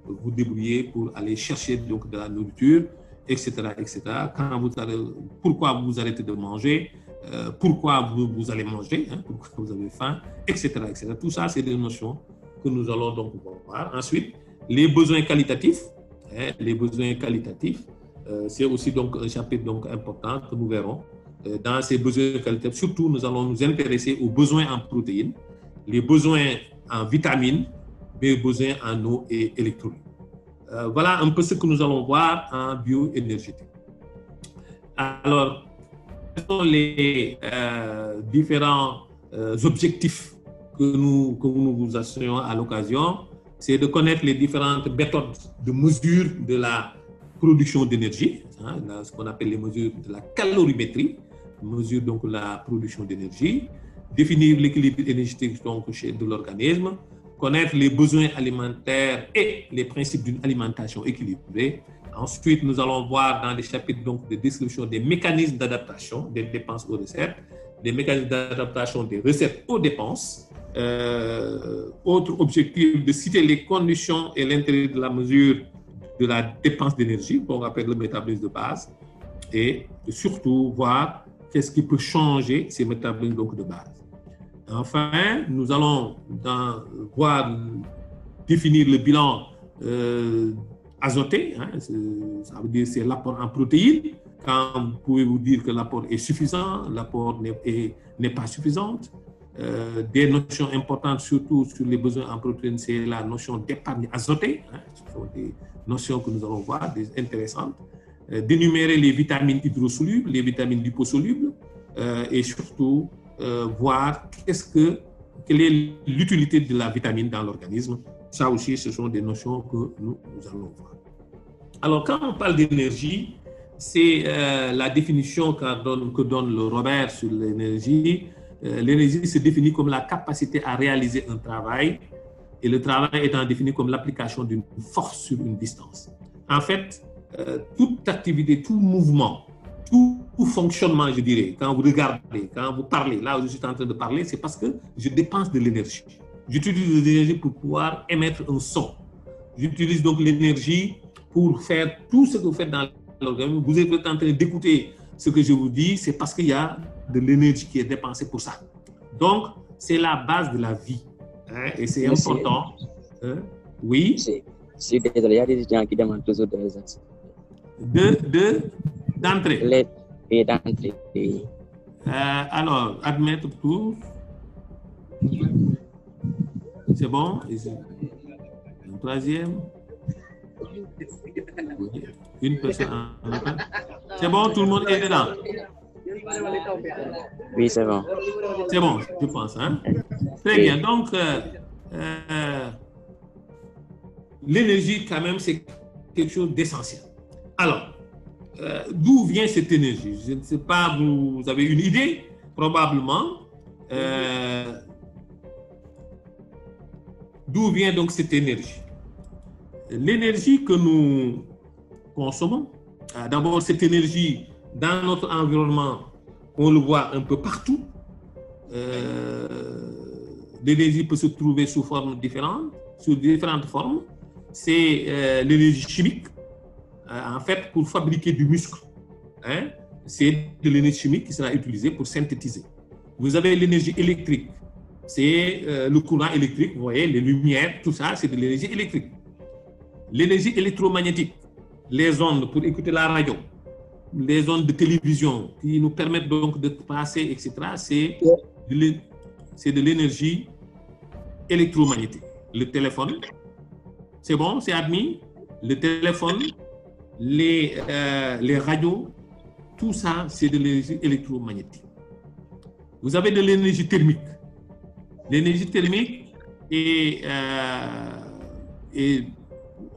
vous débrouiller pour aller chercher donc de la nourriture, etc., etc. Pourquoi vous arrêtez de manger, pourquoi vous allez manger, hein, pourquoi vous avez faim, etc., etc. Tout ça, c'est des notions que nous allons donc voir. Ensuite, les besoins qualitatifs. Hein, les besoins qualitatifs, c'est aussi donc un chapitre donc important que nous verrons. Dans ces besoins qualitatifs, surtout, nous allons nous intéresser aux besoins en protéines, les besoins en vitamines, les besoins en eau et électrolytes. Voilà un peu ce que nous allons voir en bioénergétique. Alors, quels sont les différents objectifs que nous vous assurons à l'occasion? C'est de connaître les différentes méthodes de mesure de la production d'énergie, hein, ce qu'on appelle les mesures de la calorimétrie, mesure donc la production d'énergie, définir l'équilibre énergétique donc de l'organisme, connaître les besoins alimentaires et les principes d'une alimentation équilibrée. Ensuite, nous allons voir dans les chapitres donc, de description des mécanismes d'adaptation des dépenses aux recettes, des mécanismes d'adaptation des recettes aux dépenses. Autre objectif, de citer les conditions et l'intérêt de la mesure de la dépense d'énergie, qu'on appelle le métabolisme de base, et surtout voir qu'est-ce qui peut changer ces métabolismes donc, de base. Enfin, nous allons définir le bilan azoté, hein, ça veut dire c'est l'apport en protéines. Quand vous pouvez vous dire que l'apport est suffisant, l'apport n'est pas suffisant. Des notions importantes, surtout sur les besoins en protéines, c'est la notion d'épargne azotée. Hein, ce sont des notions que nous allons voir, des intéressantes. D'énumérer les vitamines hydrosolubles, les vitamines liposolubles, et surtout voir quelle est l'utilité de la vitamine dans l'organisme. Ça aussi, ce sont des notions que nous allons voir. Alors, quand on parle d'énergie, c'est la définition que donne le Robert sur l'énergie. L'énergie se définit comme la capacité à réaliser un travail, et le travail étant défini comme l'application d'une force sur une distance. En fait, toute activité, tout mouvement, tout fonctionnement, je dirais, quand vous regardez, quand vous parlez, là où je suis en train de parler, c'est parce que je dépense de l'énergie. J'utilise de l'énergie pour pouvoir émettre un son. J'utilise donc l'énergie pour faire tout ce que vous faites dans l'organisme. Vous êtes en train d'écouter ce que je vous dis, c'est parce qu'il y a de l'énergie qui est dépensée pour ça. Donc, c'est la base de la vie. Hein, et c'est important. Hein, oui. C'est désolé, il y a des étudiants qui demandent toujours des raisons. D'entrée. Et d'entrée. Alors, admettre tous. C'est bon? Un troisième. Une personne. C'est bon, tout le monde est dedans? Oui, c'est bon. C'est bon, je pense. Hein? Très bien. Donc, l'énergie, quand même, c'est quelque chose d'essentiel. Alors, d'où vient cette énergie? Je ne sais pas, vous avez une idée, probablement. D'où vient donc cette énergie? L'énergie que nous consommons, d'abord cette énergie dans notre environnement, on le voit un peu partout. L'énergie peut se trouver sous différentes formes. C'est l'énergie chimique, en fait, pour fabriquer du muscle. Hein, c'est de l'énergie chimique qui sera utilisée pour synthétiser. Vous avez l'énergie électrique. C'est le courant électrique, vous voyez, les lumières, tout ça, c'est de l'énergie électrique. L'énergie électromagnétique, les ondes pour écouter la radio, les ondes de télévision qui nous permettent donc de passer, etc., c'est de l'énergie électromagnétique. Le téléphone, c'est bon, c'est admis. Le téléphone, les radios, tout ça, c'est de l'énergie électromagnétique. Vous avez de l'énergie thermique. L'énergie thermique est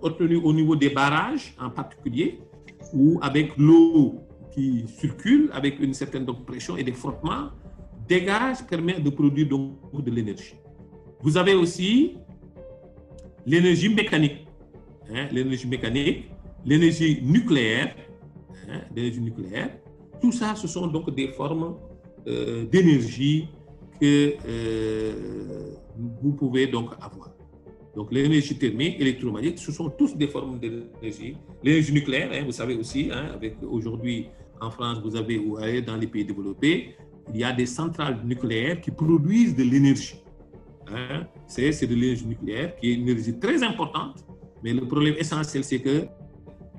obtenue au niveau des barrages en particulier, ou avec l'eau qui circule avec une certaine pression et des frottements, permet de produire donc de l'énergie. Vous avez aussi l'énergie mécanique, hein, l'énergie nucléaire, hein, tout ça, ce sont donc des formes d'énergie que vous pouvez donc avoir. Donc l'énergie thermique, électromagnétique, ce sont tous des formes d'énergie. L'énergie nucléaire, hein, vous savez aussi, hein, avec aujourd'hui en France, vous avez ou dans les pays développés, il y a des centrales nucléaires qui produisent de l'énergie. Hein. C'est de l'énergie nucléaire qui est une énergie très importante, mais le problème essentiel, c'est que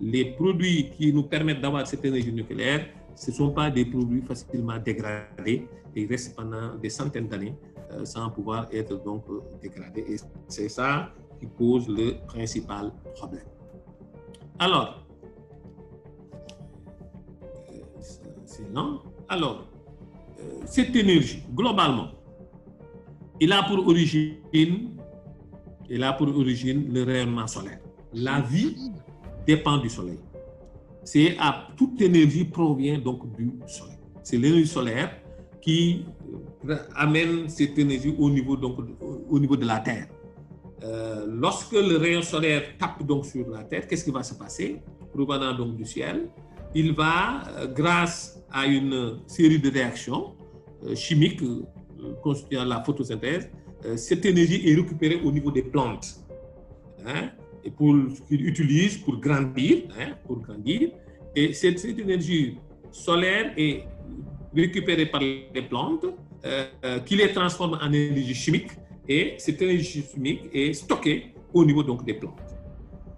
les produits qui nous permettent d'avoir cette énergie nucléaire, ce ne sont pas des produits facilement dégradés et ils restent pendant des centaines d'années sans pouvoir être donc dégradés. Et c'est ça qui pose le principal problème. Alors, c'est lent. Alors, cette énergie, globalement, il a pour origine le rayonnement solaire. La vie dépend du soleil. Toute énergie provient donc du soleil. C'est l'énergie solaire qui amène cette énergie au niveau de la Terre. Lorsque le rayon solaire tape donc sur la Terre, qu'est-ce qui va se passer? Provenant donc du ciel, il va, grâce à une série de réactions chimiques constituant la photosynthèse, cette énergie est récupérée au niveau des plantes. Hein, et qu'ils utilisent pour grandir, Et cette énergie solaire est récupérée par les plantes, qui les transforment en énergie chimique, et cette énergie chimique est stockée au niveau donc des plantes.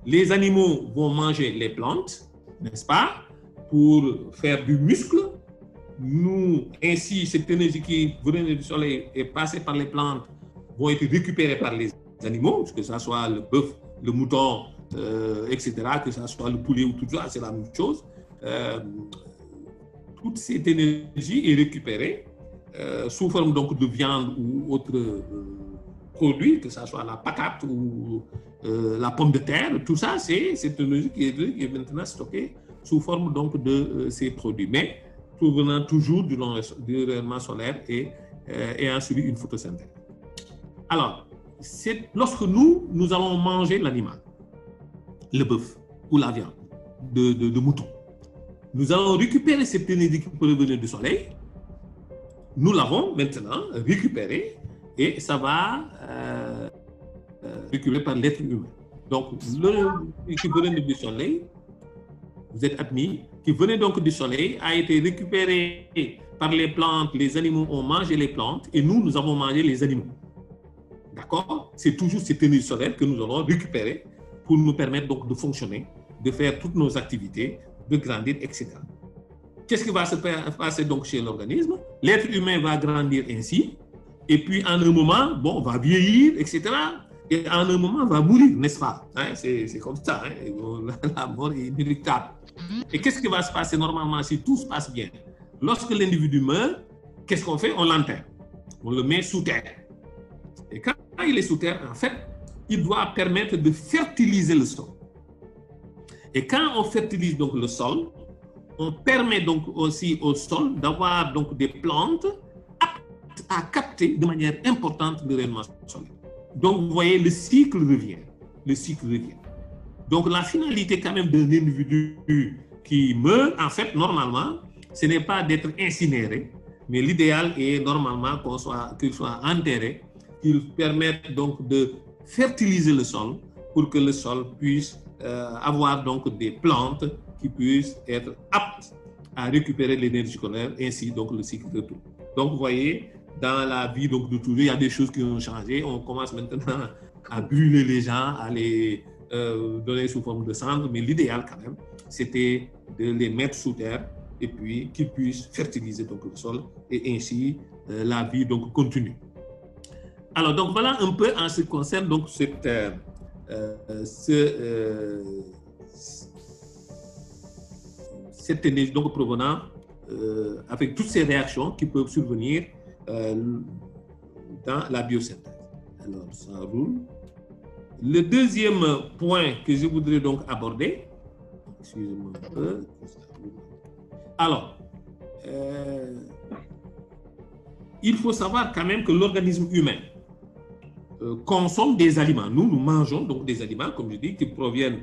Les animaux vont manger les plantes, n'est-ce pas, pour faire du muscle. Nous, ainsi, cette énergie qui venait du soleil est passée par les plantes, vont être récupérées par les animaux, que ce soit le bœuf, le mouton, etc., que ce soit le poulet ou tout ça, c'est la même chose. Toute cette énergie est récupérée sous forme donc de viande ou autres produits, que ce soit la patate ou la pomme de terre, tout ça, c'est cette énergie qui est maintenant stockée sous forme donc de ces produits, mais provenant toujours du rayonnement solaire et ayant suivi une photosynthèse. Alors, lorsque nous allons manger l'animal, le bœuf ou la viande de mouton, nous allons récupérer cette énergie qui peut venir du soleil. Nous l'avons maintenant récupérée et ça va récupéré par l'être humain. Donc, le qui venait du soleil, vous êtes admis, qui venait donc du soleil, a été récupéré par les plantes, les animaux ont mangé les plantes et nous avons mangé les animaux. D'accord? C'est toujours cette énergie solaire que nous allons récupérer pour nous permettre donc de fonctionner, de faire toutes nos activités, de grandir, etc. Qu'est-ce qui va se passer donc chez l'organisme? L'être humain va grandir ainsi, et puis en un moment, bon, va vieillir, etc. Et en un moment, va mourir, n'est-ce pas? Hein? C'est comme ça, hein? La mort est inéluctable. Et qu'est-ce qui va se passer normalement si tout se passe bien? Lorsque l'individu meurt, qu'est-ce qu'on fait? On l'enterre. On le met sous terre. Et quand il est sous terre, en fait, il doit permettre de fertiliser le sol. Et quand on fertilise donc le sol, on permet donc aussi au sol d'avoir donc des plantes aptes à capter de manière importante le rayonnement solaire. Donc vous voyez, le cycle revient. Le cycle revient. Donc la finalité quand même d'un individu qui meurt, en fait, normalement, ce n'est pas d'être incinéré, mais l'idéal est normalement qu'il soit enterré, qu'il permette donc de fertiliser le sol pour que le sol puisse avoir donc des plantes qui puissent être aptes à récupérer l'énergie solaire, ainsi donc le cycle de tout. Donc vous voyez, dans la vie donc, de tous les jours, il y a des choses qui ont changé. On commence maintenant à brûler les gens, à les donner sous forme de cendres, mais l'idéal quand même, c'était de les mettre sous terre et puis qu'ils puissent fertiliser donc, le sol et ainsi la vie donc continue. Alors donc voilà un peu en ce qui concerne donc cette énergie donc provenant avec toutes ces réactions qui peuvent survenir dans la biosynthèse. Alors ça roule. Le deuxième point que je voudrais donc aborder, excusez-moi un peu. Alors, il faut savoir quand même que l'organisme humain consomme des aliments. Nous mangeons donc des aliments, comme je dis, qui proviennent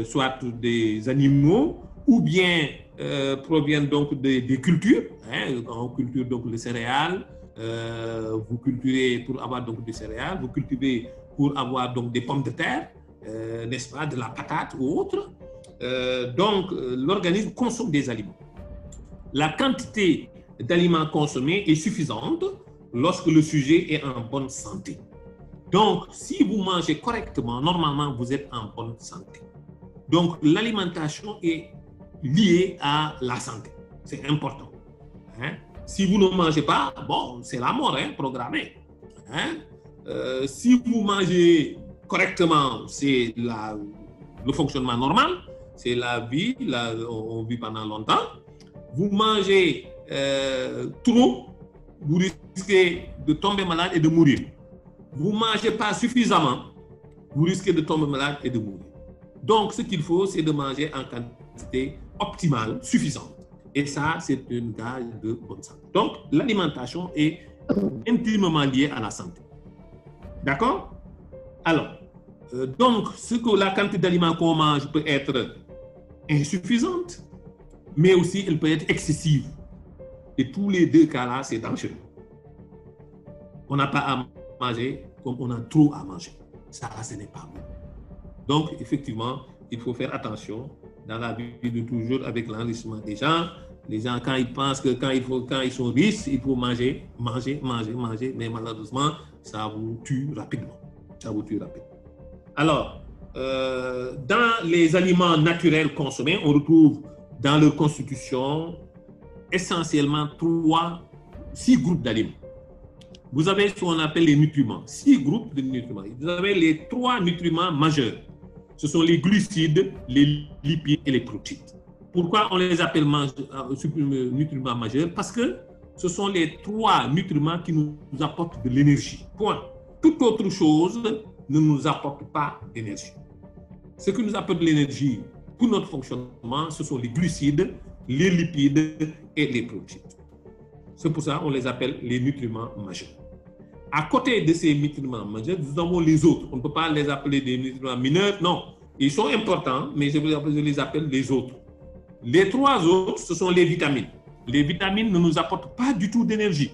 soit des animaux ou bien proviennent donc des cultures. Hein, on culture donc les céréales, vous cultivez pour avoir donc des céréales, vous cultivez pour avoir donc des pommes de terre, n'est-ce pas, de la patate ou autre. Donc, l'organisme consomme des aliments. La quantité d'aliments consommés est suffisante lorsque le sujet est en bonne santé. Donc, si vous mangez correctement, normalement, vous êtes en bonne santé. Donc, l'alimentation est liée à la santé. C'est important. Hein? Si vous ne mangez pas, bon, c'est la mort, hein, programmée. Hein? Si vous mangez correctement, c'est le fonctionnement normal, c'est la vie, on vit pendant longtemps. Vous mangez trop, vous risquez de tomber malade et de mourir. Vous ne mangez pas suffisamment, vous risquez de tomber malade et de mourir. Donc, ce qu'il faut, c'est de manger en quantité optimale, suffisante. Et ça, c'est une gage de bonne santé. Donc, l'alimentation est intimement liée à la santé. D'accord? Alors, donc, la quantité d'aliments qu'on mange peut être insuffisante, mais aussi elle peut être excessive. Et tous les deux cas-là, c'est dangereux. On n'a pas à manger comme on a trop à manger. Ça, ce n'est pas bon. Donc, effectivement, il faut faire attention dans la vie de toujours avec l'enrichissement des gens. Les gens, quand ils pensent que quand ils sont riches, il faut manger, mais malheureusement, ça vous tue rapidement. Alors, dans les aliments naturels consommés, on retrouve dans leur constitution essentiellement 6 groupes d'aliments. Vous avez ce qu'on appelle les nutriments, 6 groupes de nutriments. Vous avez les 3 nutriments majeurs. Ce sont les glucides, les lipides et les protéines. Pourquoi on les appelle nutriments majeurs? Parce que ce sont les 3 nutriments qui nous apportent de l'énergie. Point. Toute autre chose ne nous apporte pas d'énergie. Ce qui nous apporte de l'énergie pour notre fonctionnement, ce sont les glucides, les lipides et les protéines. C'est pour ça qu'on les appelle les nutriments majeurs. À côté de ces nutriments majeurs, nous avons les autres. On ne peut pas les appeler des nutriments mineurs. Non, ils sont importants, mais je les appelle les autres. Les 3 autres, ce sont les vitamines. Les vitamines ne nous apportent pas du tout d'énergie.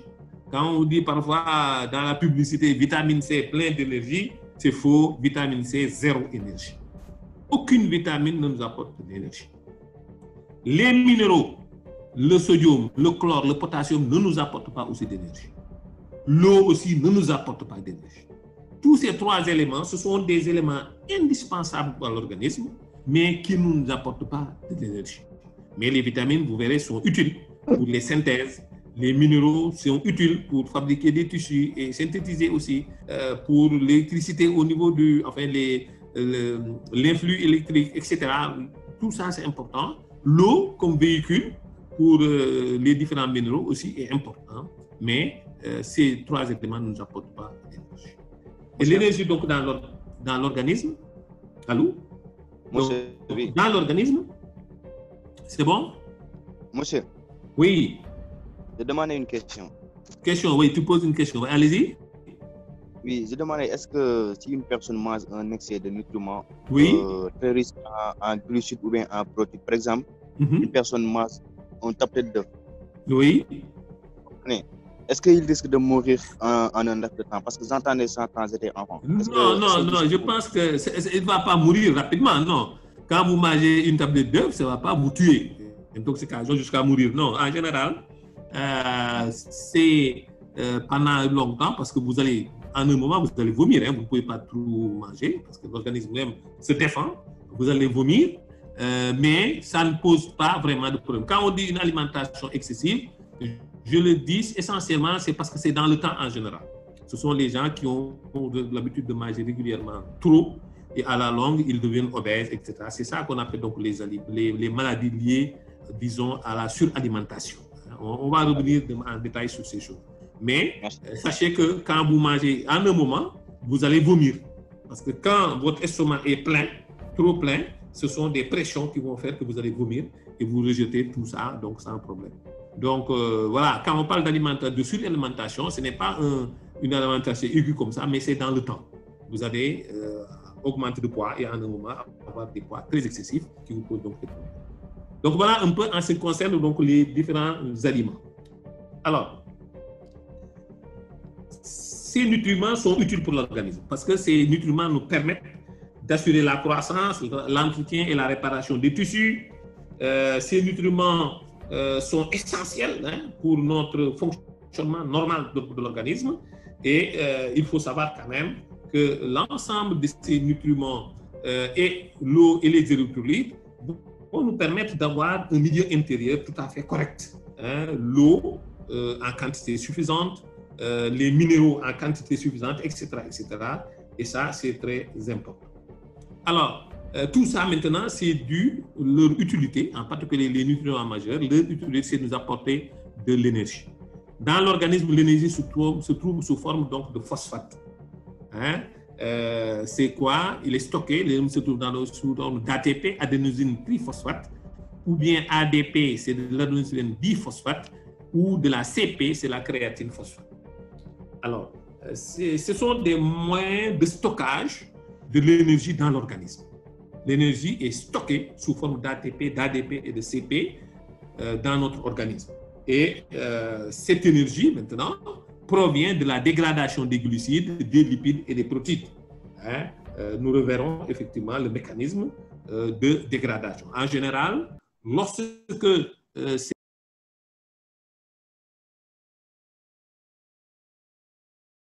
Quand on dit parfois dans la publicité vitamine C plein d'énergie, c'est faux. Vitamine C, 0 énergie. Aucune vitamine ne nous apporte de l'énergie. Les minéraux, le sodium, le chlore, le potassium ne nous apportent pas aussi d'énergie. L'eau aussi ne nous apporte pas d'énergie. Tous ces 3 éléments, ce sont des éléments indispensables pour l'organisme, mais qui ne nous apportent pas de l'énergie. Mais les vitamines, vous verrez, sont utiles pour les synthèses. Les minéraux sont utiles pour fabriquer des tissus et synthétiser aussi pour l'électricité au niveau l'influx électrique, etc. Tout ça, c'est important. L'eau comme véhicule pour les différents minéraux aussi est important, mais ces 3 éléments ne nous apportent pas d'énergie. Et l'énergie, donc, dans l'organisme, allô? Monsieur, oui. Dans l'organisme, c'est bon? Monsieur. Oui. Je demandais une question. Question, oui, tu poses une question. Allez-y. Oui, je demandais, est-ce que si une personne mange un excès de nutriments, oui, très riche en glucides ou bien en protéines, par exemple, une personne mange un tablette d'œuf. Oui. Est-ce qu'il risque de mourir en un laps de temps? Parce que j'entendais ça quand j'étais enfant. Non, je pense qu'il ne va pas mourir rapidement, non. Quand vous mangez une tablette d'œuf, ça ne va pas vous tuer. Intoxication jusqu'à mourir. Non, en général, c'est pendant longtemps parce que vous allez, en un moment, vous allez vomir. Hein, vous ne pouvez pas tout manger parce que l'organisme même se défend. Vous allez vomir, mais ça ne pose pas vraiment de problème. Quand on dit une alimentation excessive, je le dis essentiellement, c'est parce que c'est dans le temps en général. Ce sont les gens qui ont l'habitude de manger régulièrement trop et à la longue, ils deviennent obèses, etc. C'est ça qu'on appelle donc les maladies liées, disons, à la suralimentation. On va revenir en détail sur ces choses. Mais sachez que quand vous mangez en un moment, vous allez vomir. Parce que quand votre estomac est plein, trop plein, ce sont des pressions qui vont faire que vous allez vomir et vous rejetez tout ça, donc sans problème. Donc voilà, quand on parle de suralimentation, ce n'est pas une alimentation aiguë comme ça, mais c'est dans le temps. Vous allez augmenter de poids et en un moment avoir des poids très excessifs qui vous posent donc des problèmes. Donc voilà un peu en ce qui concerne donc les différents aliments. Alors, ces nutriments sont utiles pour l'organisme parce que ces nutriments nous permettent d'assurer la croissance, l'entretien et la réparation des tissus. Ces nutriments sont essentiels pour notre fonctionnement normal de l'organisme. Et il faut savoir quand même que l'ensemble de ces nutriments et l'eau et les électrolytes vont nous permettre d'avoir un milieu intérieur tout à fait correct. L'eau en quantité suffisante, les minéraux en quantité suffisante, etc., etc. Et ça, c'est très important. Alors, tout ça maintenant, c'est dû à leur utilité, en particulier les nutriments majeurs. Leur utilité, c'est de nous apporter de l'énergie. Dans l'organisme, l'énergie se trouve sous forme donc de phosphate. C'est quoi? Il est stocké, il se trouve sous forme d'ATP, adénosine triphosphate, ou bien ADP, c'est de l'adénosine biphosphate, ou de la CP, c'est la créatine phosphate. Alors, ce sont des moyens de stockage de l'énergie dans l'organisme. L'énergie est stockée sous forme d'ATP, d'ADP et de CP dans notre organisme. Et cette énergie, maintenant, provient de la dégradation des glucides, des lipides et des protéines. Nous reverrons effectivement le mécanisme de dégradation. En général, lorsque